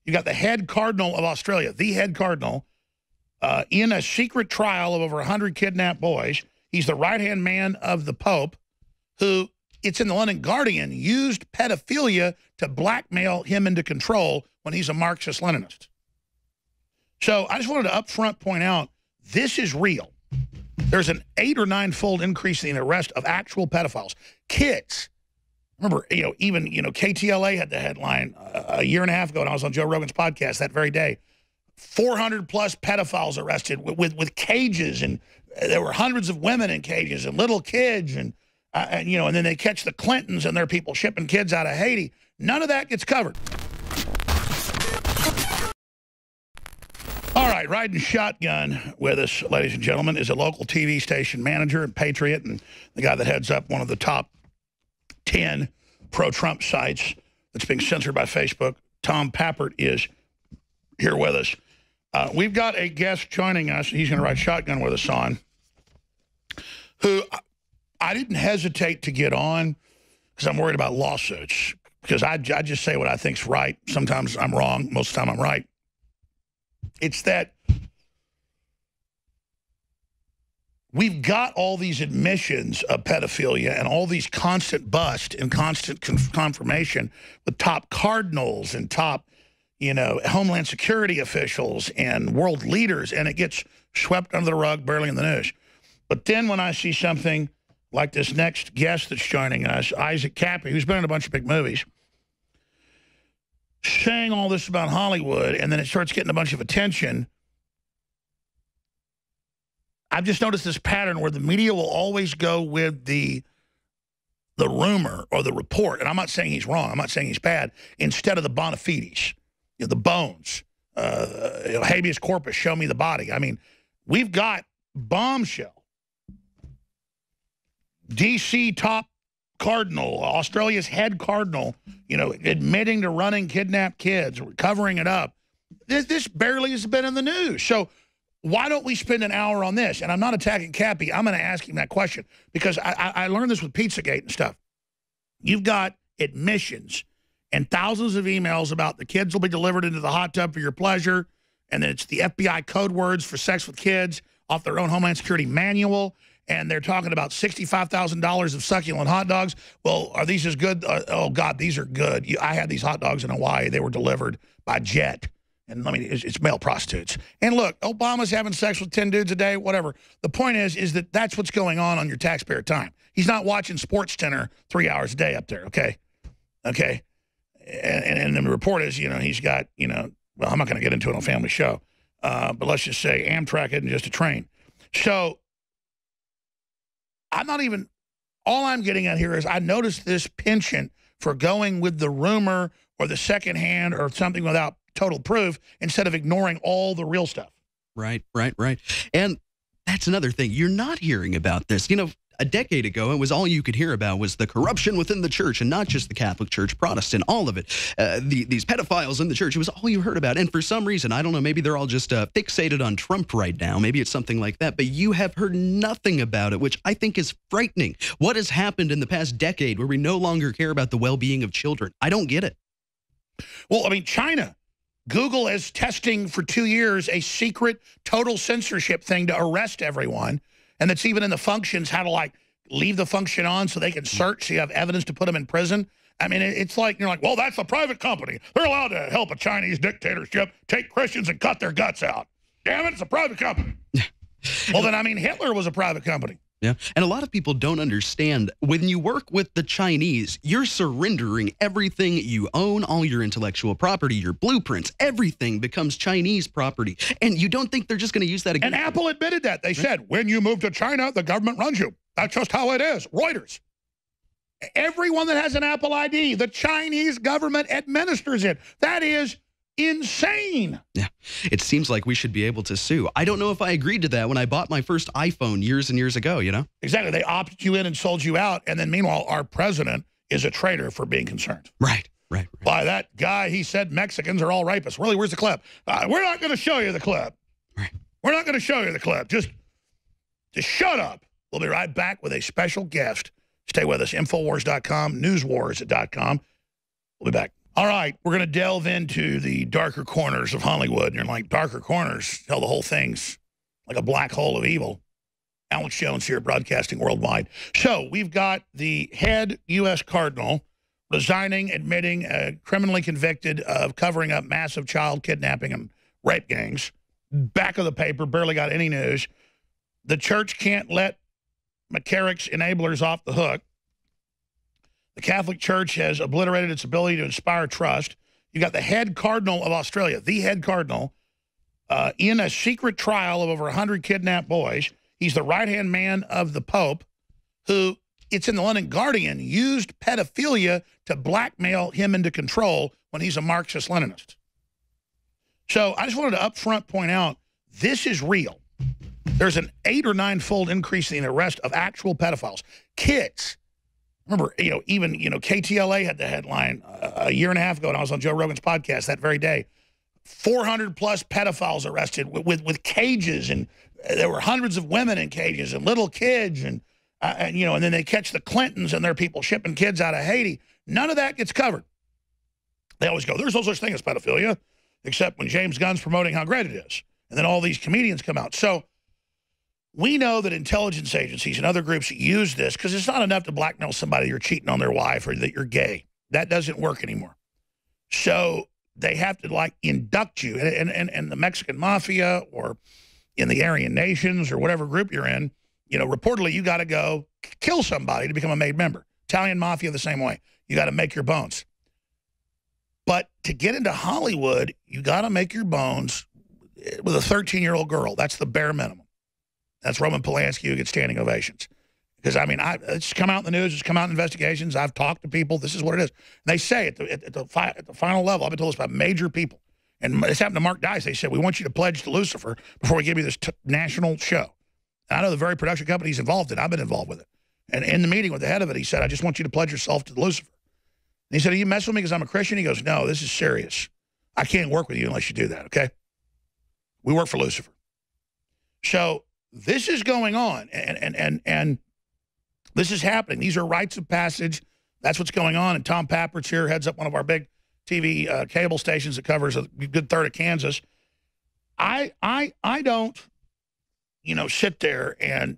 You got the head cardinal of Australia, the head cardinal, in a secret trial of over 100 kidnapped boys. He's the right-hand man of the Pope, who, it's in the London Guardian, used pedophilia to blackmail him into control when he's a Marxist-Leninist. So I just wanted to upfront point out, this is real. There's an 8- or 9-fold increase in the arrest of actual pedophiles. Kids. Remember, even KTLA had the headline a year and a half ago when I was on Joe Rogan's podcast that very day. 400-plus pedophiles arrested with cages, and there were hundreds of women in cages and little kids, and then they catch the Clintons and their people shipping kids out of Haiti. None of that gets covered. All right, riding shotgun with us, ladies and gentlemen, is a local TV station manager and patriot, and the guy that heads up one of the top 10 pro-Trump sites that's being censored by Facebook. Tom Pappert is here with us. We've got a guest joining us. He's going to ride shotgun with us on, who I didn't hesitate to get on because I'm worried about lawsuits, because I just say what I think's right. Sometimes I'm wrong. Most of the time I'm right. It's that we've got all these admissions of pedophilia and all these constant bust and constant confirmation with top cardinals and top, Homeland Security officials and world leaders, and it gets swept under the rug, barely in the news. But then when I see something like this next guest that's joining us, Isaac Cappy, who's been in a bunch of big movies, saying all this about Hollywood, and then it starts getting a bunch of attention, I've just noticed this pattern where the media will always go with the rumor or the report, and I'm not saying he's wrong, I'm not saying he's bad, instead of the bona fides, the bones, habeas corpus, show me the body. I mean, we've got bombshell, D.C. top cardinal, Australia's head cardinal, admitting to running kidnapped kids, covering it up. This barely has been in the news. So why don't we spend an hour on this? And I'm not attacking Cappy. I'm going to ask him that question because I learned this with Pizzagate and stuff. You've got admissions and thousands of emails about the kids will be delivered into the hot tub for your pleasure, and then it's the FBI code words for sex with kids off their own Homeland Security manual. And they're talking about $65,000 of succulent hot dogs. Well, are these as good? Oh, God, these are good. I had these hot dogs in Hawaii. They were delivered by jet. And it's male prostitutes. And look, Obama's having sex with 10 dudes a day, whatever. The point is that that's what's going on your taxpayer time. He's not watching Sports Center 3 hours a day up there, okay? Okay? And the report is, he's got, well, I'm not going to get into it on Family Show. But let's just say Amtrak isn't just a train. So all I'm getting at here is I noticed this penchant for going with the rumor or the secondhand or something without total proof instead of ignoring all the real stuff. Right. And that's another thing. You're not hearing about this. A decade ago, it was all you could hear about was the corruption within the church, and not just the Catholic Church, Protestant, all of it. These pedophiles in the church, it was all you heard about. And for some reason, I don't know, maybe they're all just fixated on Trump right now. Maybe it's something like that. But you have heard nothing about it, which I think is frightening. What has happened in the past decade where we no longer care about the well-being of children? I don't get it. Well, China. Google is testing for 2 years a secret total censorship thing to arrest everyone. And that's even in the functions, how to leave the function on so they can search, so you have evidence to put them in prison. It's like, you're like, well, that's a private company. They're allowed to help a Chinese dictatorship take Christians and cut their guts out. Damn it, it's a private company. Well, then, Hitler was a private company. Yeah. And a lot of people don't understand when you work with the Chinese, you're surrendering everything you own, all your intellectual property, your blueprints, everything becomes Chinese property. And you don't think they're just going to use that again? And Apple admitted that. They said, when you move to China, the government runs you. That's just how it is. Reuters. Everyone that has an Apple ID, the Chinese government administers it. That is insane. Yeah. It seems like we should be able to sue. I don't know if I agreed to that when I bought my first iPhone years and years ago, Exactly. They opted you in and sold you out. And then meanwhile, our president is a traitor for being concerned. Right. By that guy, he said Mexicans are all rapists. Really, where's the clip? We're not going to show you the clip. Right. We're not going to show you the clip. Just shut up. We'll be right back with a special guest. Stay with us. Infowars.com, newswars.com. We'll be back. All right, we're going to delve into the darker corners of Hollywood. And you're like, darker corners? Tell the whole thing's like a black hole of evil. Alex Jones here, broadcasting worldwide. So we've got the head U.S. Cardinal resigning, admitting criminally convicted of covering up massive child kidnapping and rape gangs. Back of the paper, barely got any news. The church can't let McCarrick's enablers off the hook. The Catholic Church has obliterated its ability to inspire trust. You got the head cardinal of Australia, the head cardinal, in a secret trial of over 100 kidnapped boys. He's the right-hand man of the Pope, who, it's in the London Guardian, used pedophilia to blackmail him into control when he's a Marxist-Leninist. So I just wanted to upfront point out, this is real. There's an 8 or 9-fold increase in the arrest of actual pedophiles. Kids. Remember, even KTLA had the headline a year and a half ago when I was on Joe Rogan's podcast that very day. 400-plus pedophiles arrested with cages, and there were hundreds of women in cages and little kids, and then they catch the Clintons and their people shipping kids out of Haiti. None of that gets covered. They always go, there's no such thing as pedophilia, except when James Gunn's promoting how great it is. And then all these comedians come out. So we know that intelligence agencies and other groups use this because it's not enough to blackmail somebody you're cheating on their wife or that you're gay. That doesn't work anymore. So they have to, induct you. And the Mexican mafia or in the Aryan nations or whatever group you're in, reportedly you got to go kill somebody to become a made member. Italian mafia the same way. You got to make your bones. But to get into Hollywood, you got to make your bones with a 13-year-old girl. That's the bare minimum. That's Roman Polanski who gets standing ovations. Because, it's come out in the news. It's come out in investigations. I've talked to people. This is what it is. And they say at the final level, I've been told this by major people. And this happened to Mark Dice. They said, we want you to pledge to Lucifer before we give you this national show. And I know the very production company he's involved in. I've been involved with it. And in the meeting with the head of it, he said, I just want you to pledge yourself to Lucifer. And he said, are you messing with me because I'm a Christian? He goes, no, this is serious. I can't work with you unless you do that, okay? We work for Lucifer. So this is going on, and this is happening. These are rites of passage. That's what's going on. And Tom Pappert's here, heads up one of our big TV cable stations that covers a good third of Kansas. I don't, sit there and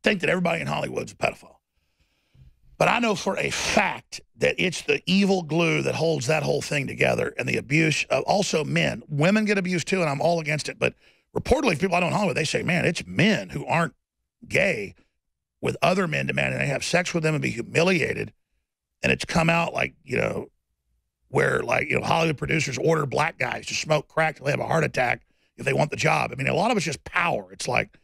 think that everybody in Hollywood's a pedophile. But I know for a fact that it's the evil glue that holds that whole thing together, and the abuse of also men. Women get abused too, and I'm all against it. But reportedly, people I know in Hollywood, they say, man, it's men who aren't gay with other men demanding they have sex with them and be humiliated. And it's come out where Hollywood producers order black guys to smoke crack till they have a heart attack if they want the job. A lot of it's just power. It's like,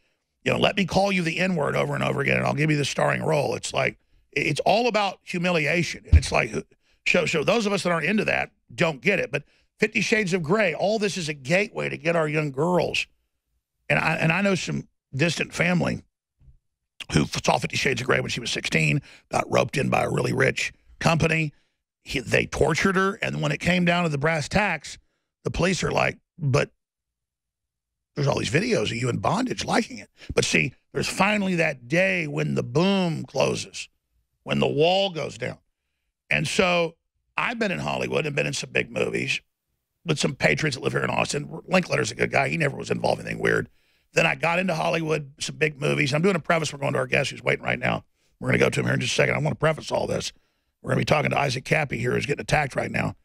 let me call you the N-word over and over again, and I'll give you the starring role. It's like, it's all about humiliation. And it's like, so those of us that aren't into that don't get it. But 50 Shades of Grey, all this is a gateway to get our young girls. And I know some distant family who saw 50 Shades of Grey when she was 16, got roped in by a really rich company. They tortured her. And when it came down to the brass tacks, the police are like, but there's all these videos of you in bondage liking it. But see, there's finally that day when the boom closes, when the wall goes down. And so I've been in Hollywood and been in some big movies with some patriots that live here in Austin. Linkletter's a good guy. He never was involved in anything weird. Then I got into Hollywood, some big movies. I'm doing a preface. We're going to our guest who's waiting right now. We're going to go to him here in just a second. I want to preface all this. We're going to be talking to Isaac Cappy here, who's getting attacked right now.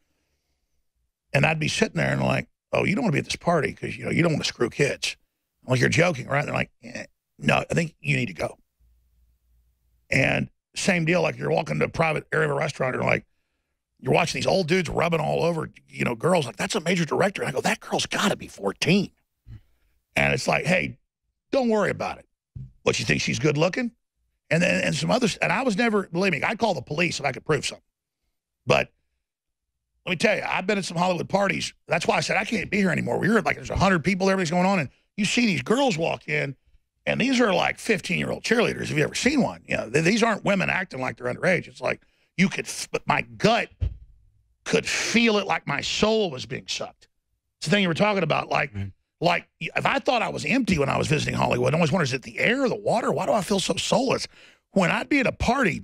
And I'd be sitting there and like, oh, you don't want to be at this party because, you don't want to screw kids. I'm like, you're joking, right? They're like, no, I think you need to go. And same deal, like you're walking to a private area of a restaurant and like, you're watching these old dudes rubbing all over, girls. Like, that's a major director. And I go, that girl's got to be 14. And it's like, hey, don't worry about it. What, you think she's good looking? And some others. And I was never, believe me, I'd call the police if I could prove something. But let me tell you, I've been at some Hollywood parties. That's why I said I can't be here anymore. We were like, there's 100 people, everything's going on. And you see these girls walk in, and these are like 15-year-old cheerleaders. Have you ever seen one? These aren't women acting like they're underage. It's like, but my gut could feel it like my soul was being sucked. It's the thing you were talking about. Like if I thought I was empty when I was visiting Hollywood, I always wondered, is it the air or the water? Why do I feel so soulless? When I'd be at a party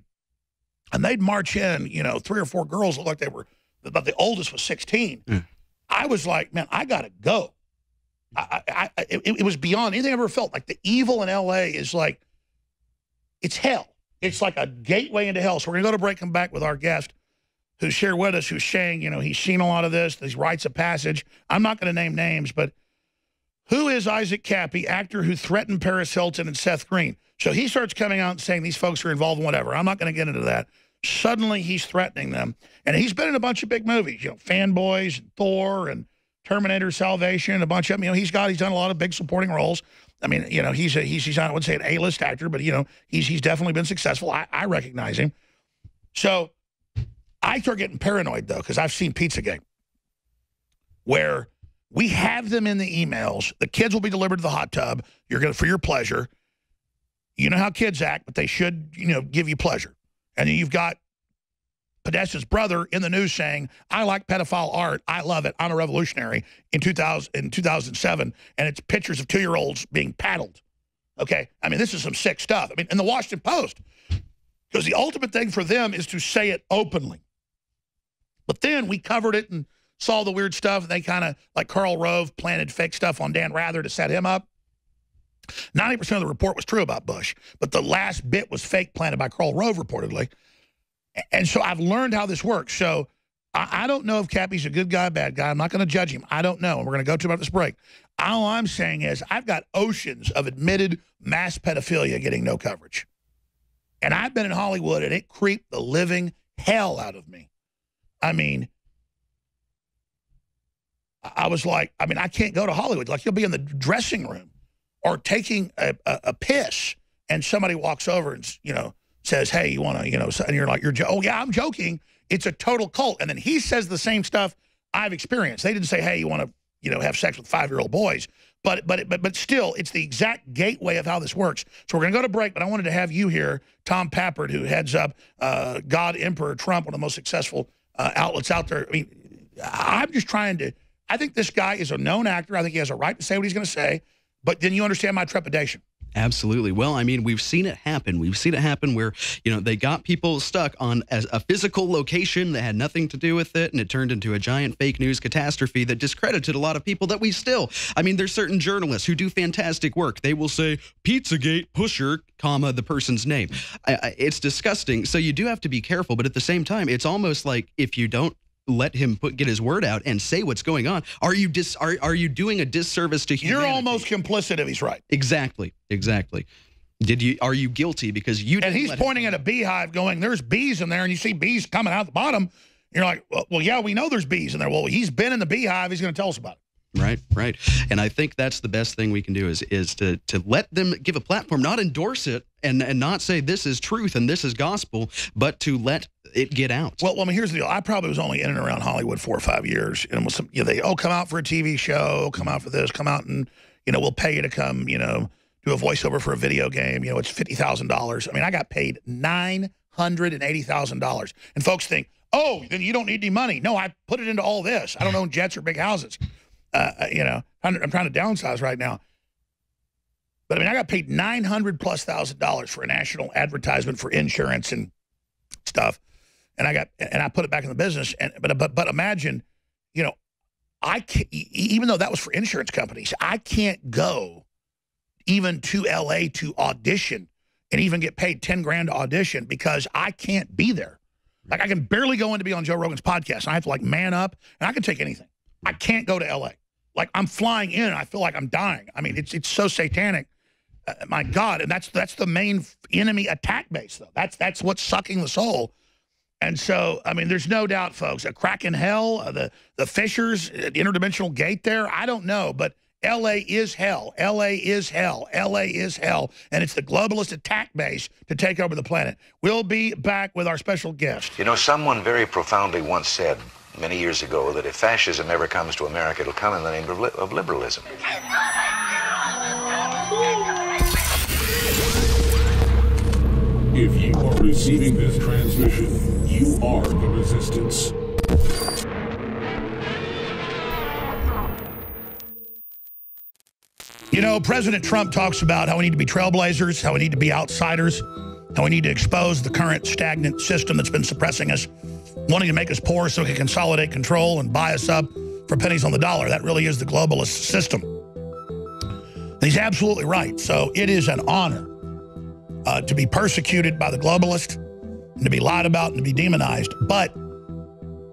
and they'd march in, 3 or 4 girls looked like they were, but the oldest was 16. I was like, man, I got to go. It was beyond anything I ever felt. Like the evil in L.A. is like, it's hell. It's like a gateway into hell. So we're going to go to break and back with our guest who's shared with us, who's saying, he's seen a lot of this, these rites of passage. I'm not going to name names, but who is Isaac Cappy, actor who threatened Paris Hilton and Seth Green? So he starts coming out and saying these folks are involved in whatever. I'm not going to get into that. Suddenly he's threatening them. And he's been in a bunch of big movies, Fanboys, and Thor, and Terminator Salvation, a bunch of them. He's done a lot of big supporting roles. I mean, he's not, I wouldn't say an A-list actor, but, he's definitely been successful. I recognize him. So I start getting paranoid, though, because I've seen Pizzagate, where we have them in the emails. The kids will be delivered to the hot tub. You're going for your pleasure. You know how kids act, but they should, give you pleasure. And then you've got Podesta's brother in the news saying, I like pedophile art. I love it. I'm a revolutionary in 2007. And it's pictures of 2-year-olds being paddled. Okay. I mean, this is some sick stuff. I mean, in the Washington Post, because the ultimate thing for them is to say it openly. But then we covered it and saw the weird stuff. And they kind of, like Karl Rove, planted fake stuff on Dan Rather to set him up. 90% of the report was true about Bush, but the last bit was fake, planted by Karl Rove, reportedly. And so I've learned how this works. So I don't know if Cappy's a good guy, bad guy. I'm not going to judge him. I don't know. And we're going to go to him after this break. All I'm saying is I've got oceans of admitted mass pedophilia getting no coverage. And I've been in Hollywood, and it creeped the living hell out of me. I mean, I was like, I can't go to Hollywood. Like, you'll be in the dressing room or taking a piss, and somebody walks over and, says, hey, you want to, and you're like, oh, yeah, I'm joking. It's a total cult. And then he says the same stuff I've experienced. They didn't say, hey, you want to, have sex with 5-year-old boys. But still, it's the exact gateway of how this works. So we're going to go to break, but I wanted to have you here, Tom Pappert, who heads up God Emperor Trump, one of the most successful outlets out there. I mean, I'm just trying to, I think this guy is a known actor. I think he has a right to say what he's going to say. But then you understand my trepidation. Absolutely. Well, I mean, we've seen it happen. We've seen it happen where, they got people stuck on a physical location that had nothing to do with it, and it turned into a giant fake news catastrophe that discredited a lot of people that we still, there's certain journalists who do fantastic work. They will say, Pizzagate pusher, comma, the person's name. It's disgusting. So you do have to be careful, but at the same time, it's almost like if you don't let him get his word out and say what's going on, are you doing a disservice to humanity? You're almost complicit if he's right. Exactly. Are you guilty because you didn't? And he's pointing at a beehive going, there's bees in there, and you see bees coming out the bottom. You're like, well, yeah, we know there's bees in there. Well, he's been in the beehive. He's going to tell us about it. Right. And I think that's the best thing we can do is to let them give a platform, not endorse it and not say this is truth and this is gospel, but to let it get out. Well, here's the deal. I probably was only in and around Hollywood 4 or 5 years. And was they come out for a TV show, come out for this, come out and, we'll pay you to come, do a voiceover for a video game. It's $50,000. I got paid $980,000. And folks think, oh, then you don't need any money. No, I put it into all this. I don't own jets or big houses. I'm trying to downsize right now. But I got paid $900,000+ for a national advertisement for insurance and stuff. And I put it back in the business. But imagine, I can't, even though that was for insurance companies, I can't go even to LA to audition and even get paid $10,000 to audition because I can't be there. Like, I can barely go in to be on Joe Rogan's podcast. And I have to man up, and I can take anything. I can't go to LA. Like, I'm flying in, and I feel like I'm dying. It's so satanic. My God, and that's the main enemy attack base, though. That's what's sucking the soul. And so, there's no doubt, folks, a crack in hell, the fissures, the interdimensional gate there, I don't know, but L.A. is hell. L.A. is hell. L.A. is hell. And it's the globalist attack base to take over the planet. We'll be back with our special guest. Someone very profoundly once said many years ago that if fascism ever comes to America, it'll come in the name of liberalism. If you are receiving this transmission, you are the resistance. President Trump talks about how we need to be trailblazers, how we need to be outsiders. and we need to expose the current stagnant system that's been suppressing us, wanting to make us poor so it can consolidate control and buy us up for pennies on the dollar. That really is the globalist system. And he's absolutely right. So it is an honor to be persecuted by the globalists and to be lied about and to be demonized. But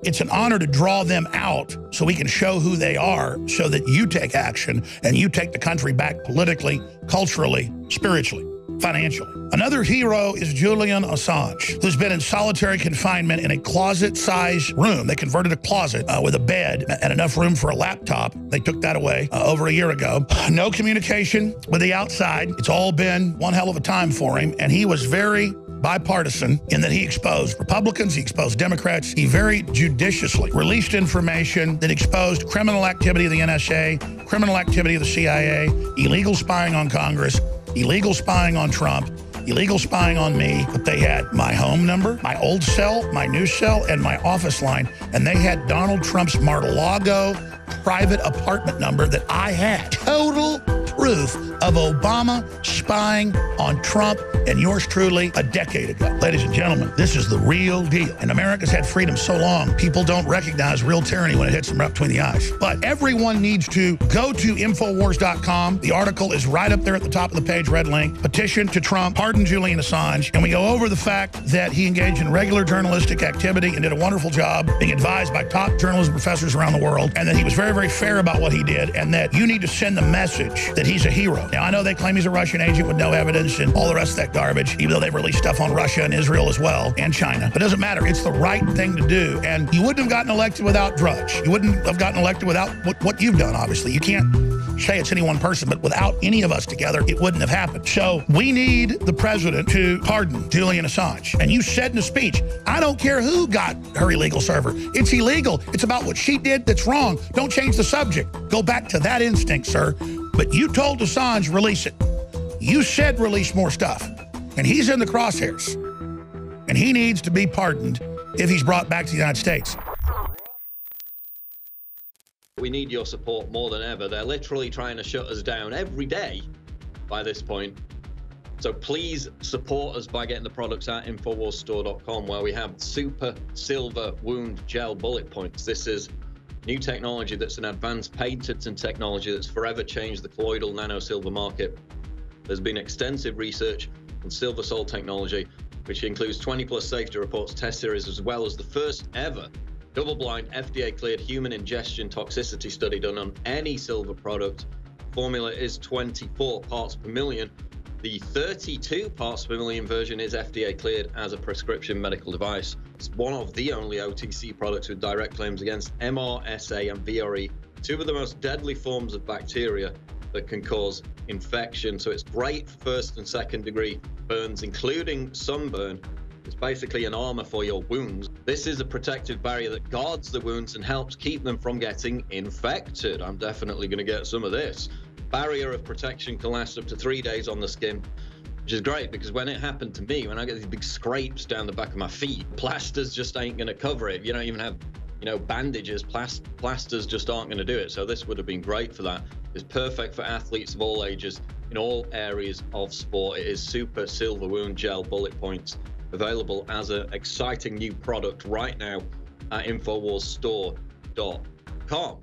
it's an honor to draw them out so we can show who they are, so that you take action and you take the country back politically, culturally, spiritually, financially. Another hero is Julian Assange, who's been in solitary confinement in a closet-sized room. They converted a closet with a bed and enough room for a laptop. They took that away over a year ago. No communication with the outside. It's all been one hell of a time for him, and he was very bipartisan in that he exposed Republicans, he exposed Democrats. He very judiciously released information that exposed criminal activity of the NSA, criminal activity of the CIA, illegal spying on Congress, illegal spying on Trump, illegal spying on me. But they had my home number, my old cell, my new cell, and my office line. And they had Donald Trump's Mar-a-Lago private apartment number that I had. Total proof of Obama spying on Trump and yours truly a decade ago. Ladies and gentlemen, this is the real deal. And America's had freedom so long, people don't recognize real tyranny when it hits them right between the eyes. But everyone needs to go to Infowars.com. The article is right up there at the top of the page, red link. Petition to Trump, pardon Julian Assange. And we go over the fact that he engaged in regular journalistic activity and did a wonderful job being advised by top journalism professors around the world, and that he was very, very fair about what he did, and that you need to send the message that he's a hero. Now, I know they claim he's a Russian agent with no evidence and all the rest of that garbage, even though they've released stuff on Russia and Israel as well, and China. But it doesn't matter. It's the right thing to do. And you wouldn't have gotten elected without Drudge. You wouldn't have gotten elected without what you've done, obviously. You can't say it's any one person, but without any of us together, it wouldn't have happened. So we need the president to pardon Julian Assange. And you said in a speech, I don't care who got her illegal server. It's illegal. It's about what she did that's wrong. Don't change the subject. Go back to that instinct, sir. But you told Assange, release it. You said release more stuff. And he's in the crosshairs. And he needs to be pardoned if he's brought back to the United States. We need your support more than ever. They're literally trying to shut us down every day by this point. So please support us by getting the products at InfoWarsStore.com, where we have Super Silver Wound Gel Bullet Points. This is new technology that's an advanced patented technology that's forever changed the colloidal nanosilver market. There's been extensive research on silver sol technology, which includes 20+ safety reports, test series, as well as the first ever double-blind FDA-cleared human ingestion toxicity study done on any silver product. Formula is 24 parts per million. The 32 parts per million version is FDA-cleared as a prescription medical device. It's one of the only OTC products with direct claims against MRSA and VRE, two of the most deadly forms of bacteria that can cause infection. So it's great for first and second degree burns, including sunburn. It's basically an armor for your wounds. This is a protective barrier that guards the wounds and helps keep them from getting infected. I'm definitely going to get some of this. Barrier of protection can last up to 3 days on the skin, which is great because when it happened to me, when I get these big scrapes down the back of my feet, plasters just ain't going to cover it. You don't even have, bandages. Plasters just aren't going to do it. So this would have been great for that. It's perfect for athletes of all ages in all areas of sport. It is Super Silver Wound Gel Bullet Points, available as an exciting new product right now at InfoWarsStore.com.